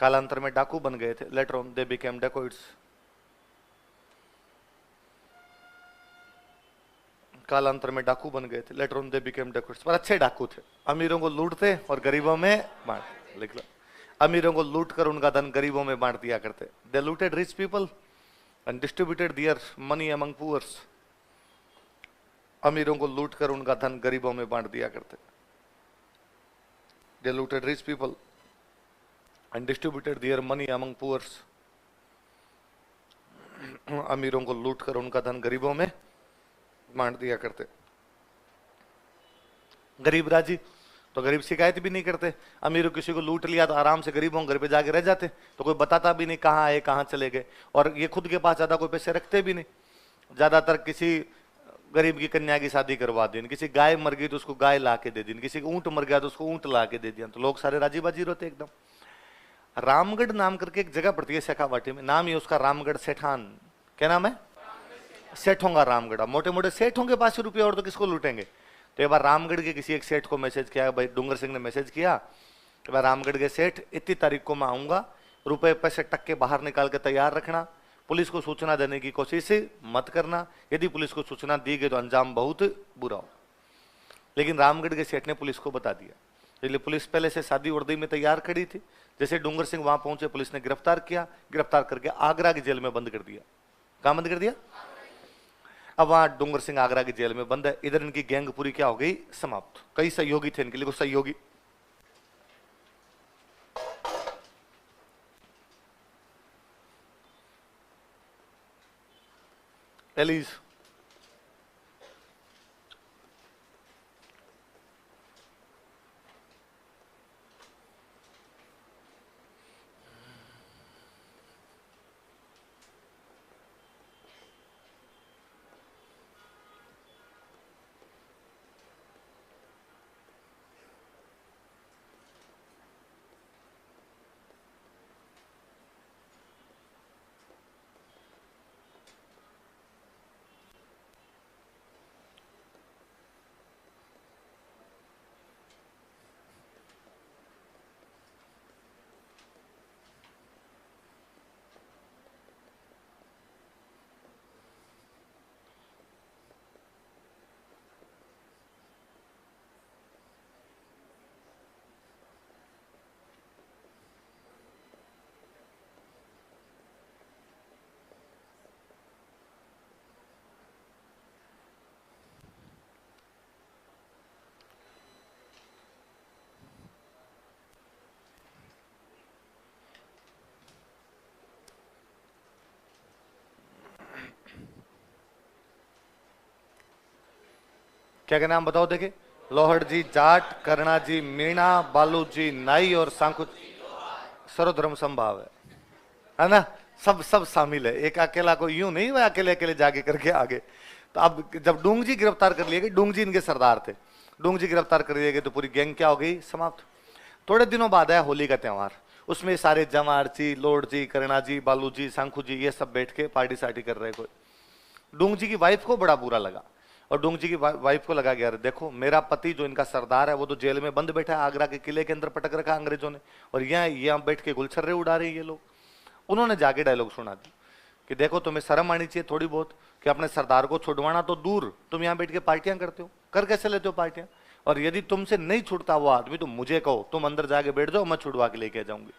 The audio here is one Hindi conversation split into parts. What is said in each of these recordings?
कालांतर में डाकू बन गए थे, later on they became dacoits. कालांतर में डाकू बन गए थे, later on they became dacoits. पर अच्छे डाकू थे, अमीरों को लूटते और गरीबों में बांट। लिख लो, अमीरों को लूट कर उनका धन गरीबों में बांट दिया करते। They looted rich people and distributed their money among poors. अमीरों को लूट कर उनका धन गरीबों में बांट दिया करते। They looted rich people and distributed their money among poors. अमीरों को लूट कर उनका धन गरीबों में बांट दिया करते। गरीब राजी तो गरीब शिकायत भी नहीं करते। अमीरों किसी को लूट लिया तो आराम से गरीबों घर पे जाके रह जाते, तो कोई बताता भी नहीं कहाँ आए कहाँ चले गए। और ये खुद के पास ज्यादा कोई पैसे रखते भी नहीं। ज्यादातर किसी गरीब की कन्या की शादी करवा दी, किसी गाय मर गई तो उसको गाय ला के दे दी, किसी को ऊंट मर गया तो उसको ऊंट ला के दे दिया, तो लोग सारे राजी बाजी रहते एकदम। रामगढ़ नाम करके एक जगह पड़ती है शेखावाटी में, नाम है उसका रामगढ़ सेठान। क्या नाम है? सेठों का रामगढ़। मोटे मोटे सेठों के पास रुपये और तो किसको लूटेंगे। तो एक बार रामगढ़ के किसी एक सेठ को मैसेज किया, भाई डूंगर सिंह ने मैसेज किया कि भाई रामगढ़ के सेठ इतनी तारीख को मैं आऊंगा, रुपए पैसे टक्के बाहर निकाल के तैयार रखना, पुलिस को सूचना देने की कोशिश मत करना, यदि पुलिस को सूचना दी गई तो अंजाम बहुत बुरा हो। लेकिन रामगढ़ के सेठ ने पुलिस को बता दिया, इसलिए पुलिस पहले से शादी वर्दी में तैयार खड़ी थी। जैसे डूंगर सिंह वहां पहुंचे, पुलिस ने गिरफ्तार किया, गिरफ्तार करके आगरा की जेल में बंद कर दिया। कहां बंद कर दिया? अब वहां डूंगर सिंह आगरा की जेल में बंद है। इधर इनकी गैंग पूरी क्या हो गई? समाप्त। कई सहयोगी थे इनके लिए, सहयोगी एलिज क्या क्या नाम बताओ देखे? लोहड़ जी जाट, करना जी मीणा, बालू जी नाई और सांखु सर्वधर्म संभाव है ना? सब सब शामिल है। एक अकेला को यूं नहीं, वह अकेले अकेले जाके करके आगे। तो अब जब डूंग जी गिरफ्तार कर लिए गए, डूंग जी इनके सरदार थे, डूंग जी गिरफ्तार कर लिए गए तो पूरी गैंग क्या हो गई? समाप्त। थोड़े दिनों बाद आया होली का त्योहार, उसमें सारे जमार जी, लोड जी, करना जी, बालू जी, सांखू जी, ये सब बैठ के पार्टी सार्टी कर रहे। कोई डूंग जी की वाइफ को बड़ा बुरा लगा, और डूंग जी की वाइफ को लगा कि यार देखो, मेरा पति जो इनका सरदार है वो तो जेल में बंद बैठा है, आगरा के किले के अंदर पटक रखा अंग्रेजों ने, और यहाँ बैठ के गुलछर्रे उड़ा रहे ये लोग। उन्होंने जाके डायलॉग सुना दी कि देखो, तुम्हें शर्म आनी चाहिए थोड़ी बहुत, कि अपने सरदार को छुड़वाना तो दूर, तुम यहाँ बैठ के पार्टियां करते हो, कर कैसे लेते हो पार्टियां? और यदि तुमसे नहीं छुड़ता वो आदमी तो मुझे कहो, तुम अंदर जाके बैठ जाओ, मैं छुड़वा के लेके जाऊंगी।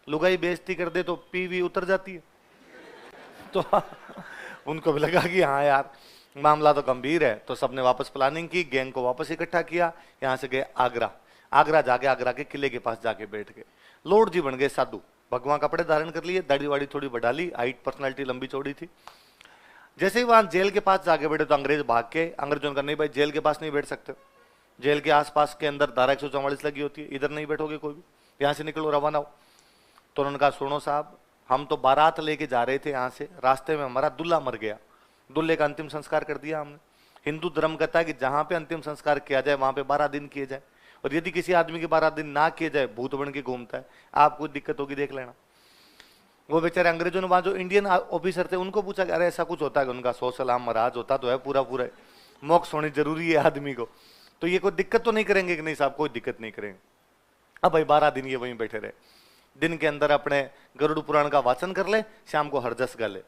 लुगाई बेइज्जती कर दे तो पीवी उतर जाती है। तो उनको भी लगा कि हाँ यार, मामला तो गंभीर है। तो सबने वापस प्लानिंग की, गैंग को वापस इकट्ठा किया, यहां से गए आगरा। आगरा जाके आगरा के किले के पास जाके बैठ गए। लॉर्ड जी बन गए साधु, भगवान कपड़े धारण कर लिए, दाढ़ी वाड़ी थोड़ी बढ़ा ली, हाइट पर्सनालिटी लंबी चौड़ी थी। जैसे ही वहां जेल के पास जाके बैठे तो अंग्रेज भाग के, अंग्रेजों का नहीं भाई जेल के पास नहीं बैठ सकते, जेल के आसपास के अंदर धारा 144 लगी होती है, इधर नहीं बैठोगे कोई भी, यहाँ से निकलो, रवाना हो। तो उन्होंने कहा सुनो साहब, हम तो बारात लेके जा रहे थे यहाँ से, रास्ते में हमारा दूल्हा मर गया, दूल्हे का अंतिम संस्कार कर दिया हमने। हिंदू धर्म कहता है कि जहां पे अंतिम संस्कार किया जाए वहां पे 12 दिन किए जाए, और यदि किसी आदमी के 12 दिन ना किए जाए भूत बन के घूमता है, आपको दिक्कत होगी देख लेना। वो बेचारे अंग्रेजों ने वहां जो इंडियन ऑफिसर थे उनको पूछा कि अरे ऐसा कुछ होता है? उनका सौ सलाम महाराज, होता तो है पूरा पूरा, मोक्ष होनी जरूरी है आदमी को, तो ये कोई दिक्कत तो नहीं करेंगे? कि नहीं साहब कोई दिक्कत नहीं करेंगे। अब भाई 12 दिन ये वहीं बैठे रहे। दिन के अंदर अपने गरुड़ पुराण का वाचन कर ले, शाम को हरजस गा ले।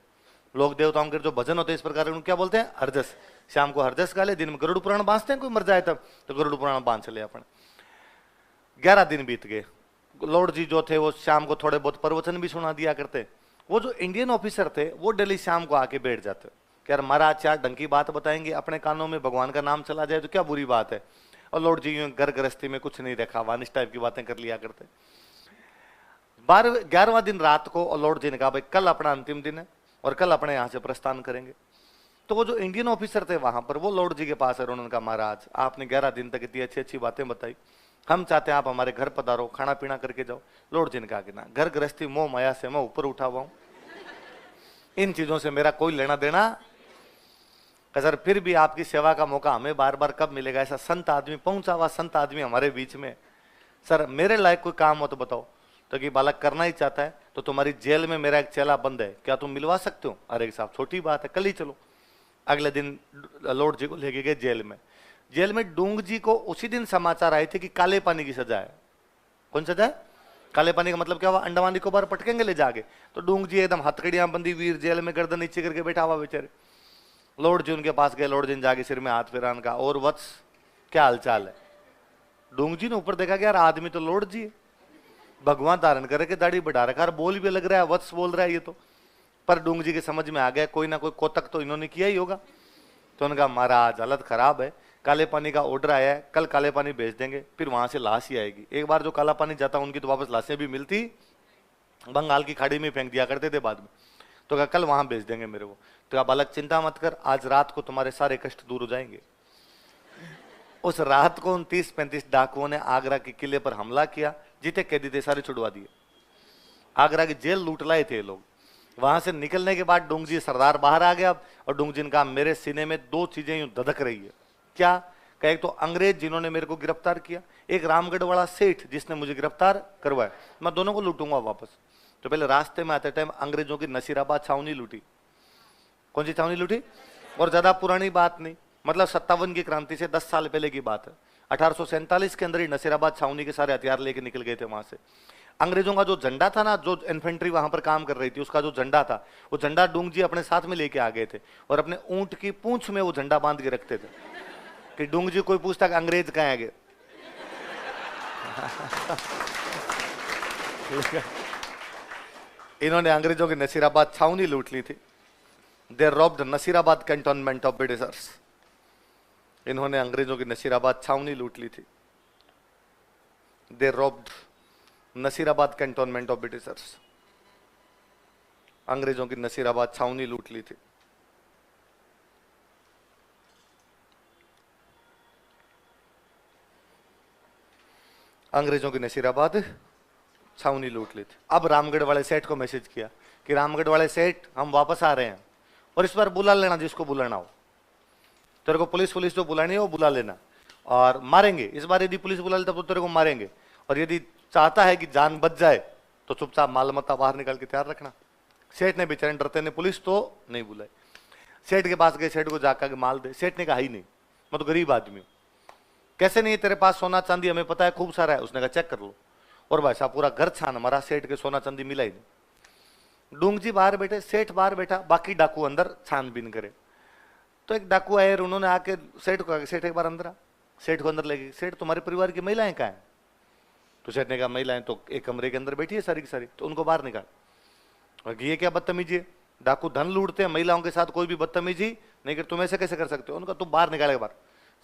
लोक देवताओं के जो भजन होते हैं इस प्रकार उनको क्या बोलते हैं? हरजस। शाम को हरजस गा ले, दिन में गरुड़ पुराण बांधते हैं, कोई मर जाए तब तो गरुड़ पुराण बांध चले अपन। 11 दिन बीत गए। लॉर्ड जी जो थे वो शाम को थोड़े बहुत प्रवचन भी सुना दिया करते। वो जो इंडियन ऑफिसर थे वो डेली शाम को आके बैठ जाते, कि यार महाराज चार ढंग की बात बताएंगे, अपने कानों में भगवान का नाम चला जाए तो क्या बुरी बात है। और लॉर्ड जी यूं घर गृहस्थी में कुछ नहीं रखा, वानिश टाइप की बातें कर लिया करते। 11वां दिन रात को और लॉर्ड जी ने कहा भाई कल अपना अंतिम दिन है और कल अपने यहाँ से प्रस्थान करेंगे। तो वो जो इंडियन ऑफिसर थे वहां पर वो लॉर्ड जी के पास है, उन्होंने कहा महाराज आपने 11 दिन तक इतनी अच्छी अच्छी बातें बताई, हम चाहते हैं आप हमारे घर पधारो, खाना पीना करके जाओ। लॉर्ड जी ने कहा कि ना, घर गृहस्थी मोह माया से मैं ऊपर उठा हुआ हूं, इन चीजों से मेरा कोई लेना देना। सर फिर भी आपकी सेवा का मौका हमें बार बार कब मिलेगा? ऐसा संत आदमी, पहुंचा हुआ संत आदमी हमारे बीच में, सर मेरे लायक कोई काम हो तो बताओ। तो कि बालक करना ही चाहता है तो तुम्हारी जेल में मेरा एक चेला बंद है, क्या तुम मिलवा सकते हो? अरे साहब छोटी बात है, कल ही चलो। अगले दिन लॉर्ड जी को लेके गए जेल में। जेल में डूंग जी को उसी दिन समाचार आए थे कि काले पानी की सजा है। कौन सजा है? काले पानी का मतलब क्या हुआ? अंडमान निकोबार पटकेंगे ले जाके। तो डूंग जी एकदम हथकड़ियां बंदी वीर जेल में गर्दन नीचे करके बैठा हुआ बेचारे। लॉर्ड जी उनके पास गए, लॉर्ड जी ने जाके सिर में हाथ फेरान का, और वत्स क्या हालचाल है? डूंग जी ने ऊपर देखा कि यार आदमी तो लॉर्ड जी है, भगवान धारण करके दाढ़ी बढ़ा रखा, बोल भी लग रहा है, वत्स बोल रहा है ये तो। पर डूंग जी के समझ में आ गया कोई ना कोई कोतक तो इन्होंने किया ही होगा। तो उनका महाराज हालत खराब है, काले पानी का ऑर्डर आया है, कल काले पानी भेज देंगे, फिर वहां से लाश ही आएगी। एक बार जो काला पानी जाता उनकी तो वापस लाशें भी मिलती, बंगाल की खाड़ी में फेंक दिया करते थे बाद में। तो कहा कल वहां भेज देंगे मेरे को। तो कहा बालक चिंता मत कर, आज रात को तुम्हारे सारे कष्ट दूर हो जाएंगे। उस रात को 29-35 डाकुओं ने आगरा के किले पर हमला किया, जीते कैदी थे सारे छुड़वा दिए। आगरा की जेल लूट लाए थे लोग। वहां से निकलने के बाद डूंग जी सरदार बाहर आ गया और डूंग जी ने कहा मेरे सीने में दो चीजें यूं धधक रही है। क्या? कहा एक तो अंग्रेज जिन्होंने मेरे को गिरफ्तार किया, एक रामगढ़ वाला सेठ जिसने मुझे गिरफ्तार करवाया, मैं दोनों को लूटूंगा वापस। तो पहले रास्ते में आते टाइम अंग्रेजों की नसीराबाद छावनी लूटी। कौन सी छावनी लूटी? और ज्यादा पुरानी बात नहीं, मतलब 57 की क्रांति से 10 साल पहले की बात है। 1847 के अंदर ही नसीराबाद छावनी के सारे हथियार लेके निकल गए थे वहां से। अंग्रेजों का जो झंडा था ना, जो इन्फेंट्री वहां पर काम कर रही थी, उसका जो झंडा था, वो झंडा डूंग जी अपने साथ में लेके आ गए थे और अपने ऊंट की पूंछ में वो झंडा बांध के रखते थे कि डूंग जी कोई पूछता कि अंग्रेज कहाँ गए। इन्होंने अंग्रेजों की नसीराबाद छावनी लूट ली थी। They robbed Nasirabad cantonment of Britishers. इन्होंने अंग्रेजों की नसीराबाद छावनी लूट ली थी। They robbed Nasirabad cantonment of Britishers. अंग्रेजों की नसीराबाद छावनी लूट ली थी। अंग्रेजों की नसीराबाद छावनी लूट ली थी। अब रामगढ़ वाले सेठ को मैसेज किया कि रामगढ़ वाले सेठ हम वापस आ रहे हैं और इस बार बुला लेना जिसको बुलाना हो। तेरे को पुलिस जो बुलानी है वो बुला लेना और मारेंगे इस बार। यदि पुलिस बुला ले तब तो तेरे को मारेंगे, और यदि चाहता है कि जान बच जाए तो चुपचाप माल मत्ता बाहर निकाल के तैयार रखना। सेठ ने बेचारे डरते ने पुलिस तो नहीं बुलाई। सेठ के पास गए, सेठ को जाकर के माल दे। सेठ ने कहा ही नहीं, मैं तो गरीब आदमी हूं। कैसे नहीं, तेरे पास सोना चांदी हमें पता है खूब सारा है। उसने कहा चेक कर लो। और भाई साहब पूरा घर छान मारा, सेठ के सोना चांदी मिला ही नहीं। डूंग जी बाहर बैठे, सेठ बाहर बैठा, बाकी डाकू अंदर छानबीन करे। तो एक डाकू आए और उन्होंने आके सेठ को, सेठ एक बार अंदर आ। सेठ को अंदर ले गए। सेठ तुम्हारे परिवार की महिलाएं कहाँ हैं? तो सेठ ने कहा महिलाएं तो एक कमरे के अंदर बैठी है सारी की सारी, तो उनको बाहर निकाल। और ये क्या बदतमीजी है? डाकू धन लूटते हैं, महिलाओं के साथ कोई भी बदतमीजी नहीं कर, तुम ऐसे कैसे कर सकते हो? उनका तुम बाहर निकालेगा बाहर।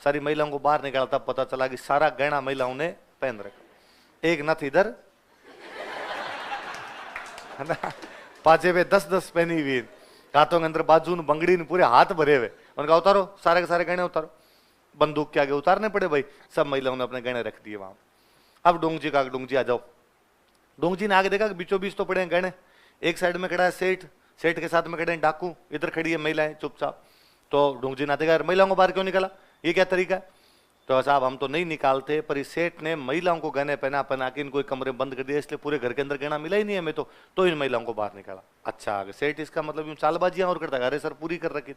सारी महिलाओं को बाहर निकाला, तब पता चला कि सारा गहना महिलाओं ने पहन रखा। एक नथ इधर पाजे पे 10-10 पहनी हुई, हाथों के अंदर बाजू बंगड़ी पूरे हाथ भरे हुए। उनका उतारो सारे के सारे गहने उतारो। बंदूक के आगे उतारने पड़े भाई, सब महिलाओं ने अपने गहने रख दिए वहां। अब डूंग जी का, डूंग जी आ जाओ। डूंग जी ने आगे देखा कि बीचों बीच तो पड़े हैं गहने। एक साइड में खड़ा है सेठ, सेठ के साथ में खड़े हैं डाकू, इधर खड़ी है महिलाएं चुपचाप। तो डूंग जी ने देखा महिलाओं को बाहर क्यों निकाला, ये क्या तरीका है? तो साहब हम तो नहीं निकालते, पर इस सेठ ने महिलाओं को गहने पहना पहना के इनको कमरे बंद कर दिया, इसलिए पूरे घर के अंदर गहना मिला ही नहीं हमें तो इन महिलाओं को बाहर निकाला। अच्छा सेठ इसका मतलब यूं चालबाजियां और करता है। अरे सर पूरी कर रखी।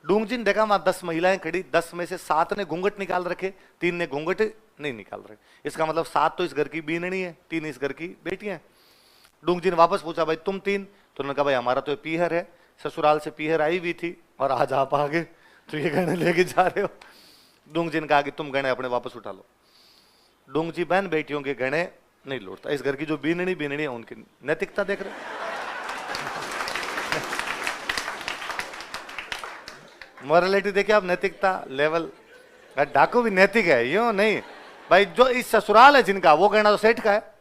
डूंग जी ने देखा वहां 10 महिलाएं खड़ी, 10 में से 7 ने घूंघट निकाल रखे, 3 ने घूंघट नहीं निकाल रहे। इसका मतलब 7 तो इस घर की बीननी है, 3 इस घर की बेटियां हैं। डूंग जी ने वापस पूछा भाई तुम 3? तो उन्होंने कहा भाई हमारा तो पीहर है, ससुराल से पीहर आई हुई थी और आज आप आ गए तो ये गहने लेके जा रहे हो। डूंग जी ने कहा कि तुम गहने अपने वापस उठा लो। डूंग जी बहन बेटियों के गहने नहीं लौटता, इस घर की जो बीननी है उनकी नैतिकता देख रहे। मॉरलिटी देखिए आप, नैतिकता लेवल। डाकू भी नैतिक है, यूं नहीं भाई। जो इस ससुराल है जिनका, वो गहना तो सेठ का है।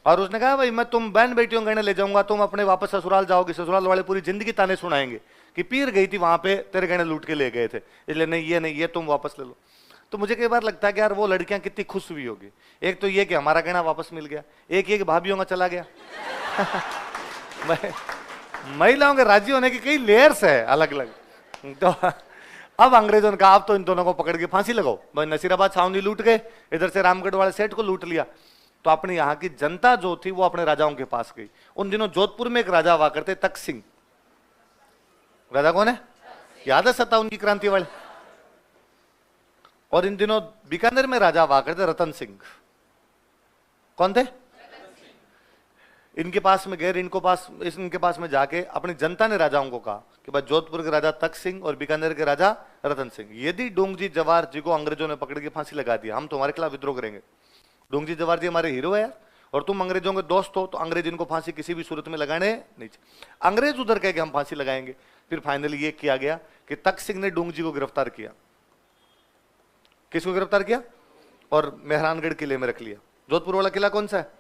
और उसने कहा भाई मैं तुम बहन बेटियों गहने ले जाऊंगा, तुम अपने वापस ससुराल जाओगे, ससुराल वाले पूरी जिंदगी ताने सुनाएंगे कि पीर गई थी वहां पे, तेरे गहने लूट के ले गए थे, इसलिए नहीं, ये तुम वापस ले लो। तो मुझे कई बार लगता है कि यार वो लड़कियां कितनी खुश हुई होगी। एक तो ये कि हमारा गहना वापस मिल गया, एक ये कि भाभीयों का चला गया। महिलाओं के राजी होने की कई लेयर्स है अलग अलग। तो अब अंग्रेजों ने कहा अब तो इन दोनों को पकड़ के फांसी लगाओ। भाई नसीराबाद छावनी लूट गए, इधर से रामगढ़ वाले सेठ को लूट लिया। तो अपनी यहाँ की जनता जो थी वो अपने राजाओं के पास गई। उन दिनों जोधपुर में एक राजा हुआ करते, तख्त सिंह। राजा कौन है? याद है 57 की क्रांति वाले। और इन दिनों बीकानेर में राजा हुआ करते रतन सिंह। कौन थे? इनके पास में गए, इनके पास में जाके अपनी जनता ने राजाओं को कहा कि भाई जोधपुर के राजा तख्त सिंह और बीकानेर के राजा रतन सिंह, यदि डूंग जी जवाहर जी को अंग्रेजों ने पकड़ के फांसी लगा दिया, हम तुम्हारे खिलाफ विद्रोह करेंगे। डूंग जी जवाहर जी हमारे हीरो है यार, और तुम अंग्रेजों के दोस्त हो, तो अंग्रेज इनको फांसी किसी भी सूरत में लगाने नहीं चाहिए। अंग्रेज उधर कह के हम फांसी लगाएंगे। फिर फाइनली ये किया गया कि तख्त सिंह ने डूंग जी को गिरफ्तार किया। किसको गिरफ्तार किया? और मेहरानगढ़ किले में रख लिया। जोधपुर वाला किला कौन सा है?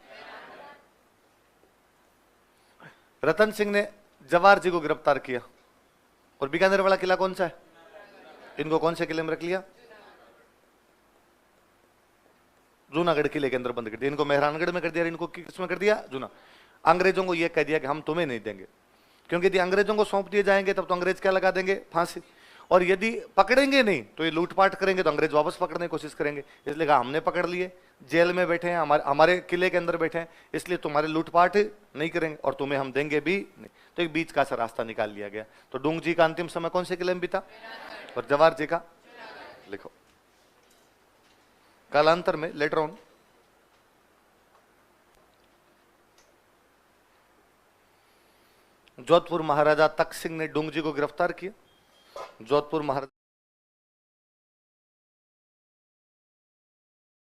रतन सिंह ने जवाहर जी को गिरफ्तार किया। और बीकानेर वाला किला कौन सा है? इनको कौन से किले में रख लिया? जूनागढ़ किले के अंदर बंद कर दिया। इनको मेहरानगढ़ में कर दिया, इनको किसमें कर दिया? जूना। अंग्रेजों को यह कह दिया कि हम तुम्हें नहीं देंगे, क्योंकि यदि अंग्रेजों को सौंप दिए जाएंगे तब तो अंग्रेज क्या लगा देंगे? फांसी। और यदि पकड़ेंगे नहीं तो ये लूटपाट करेंगे, तो अंग्रेज वापस पकड़ने की कोशिश करेंगे। इसलिए कहा हमने पकड़ लिए, जेल में बैठे हैं, हमारे किले के अंदर बैठे हैं, इसलिए तुम्हारे लूटपाट नहीं करेंगे और तुम्हें हम देंगे भी नहीं। तो एक बीच का सा रास्ता निकाल लिया गया। तो डूंग जी का अंतिम समय कौन से किले में बीता? और जवाहर जी का लिखो कालांतर में, लेटर ऑन। जोधपुर महाराजा तख्त सिंह ने डूंग जी को गिरफ्तार किया। जोधपुर महाराजा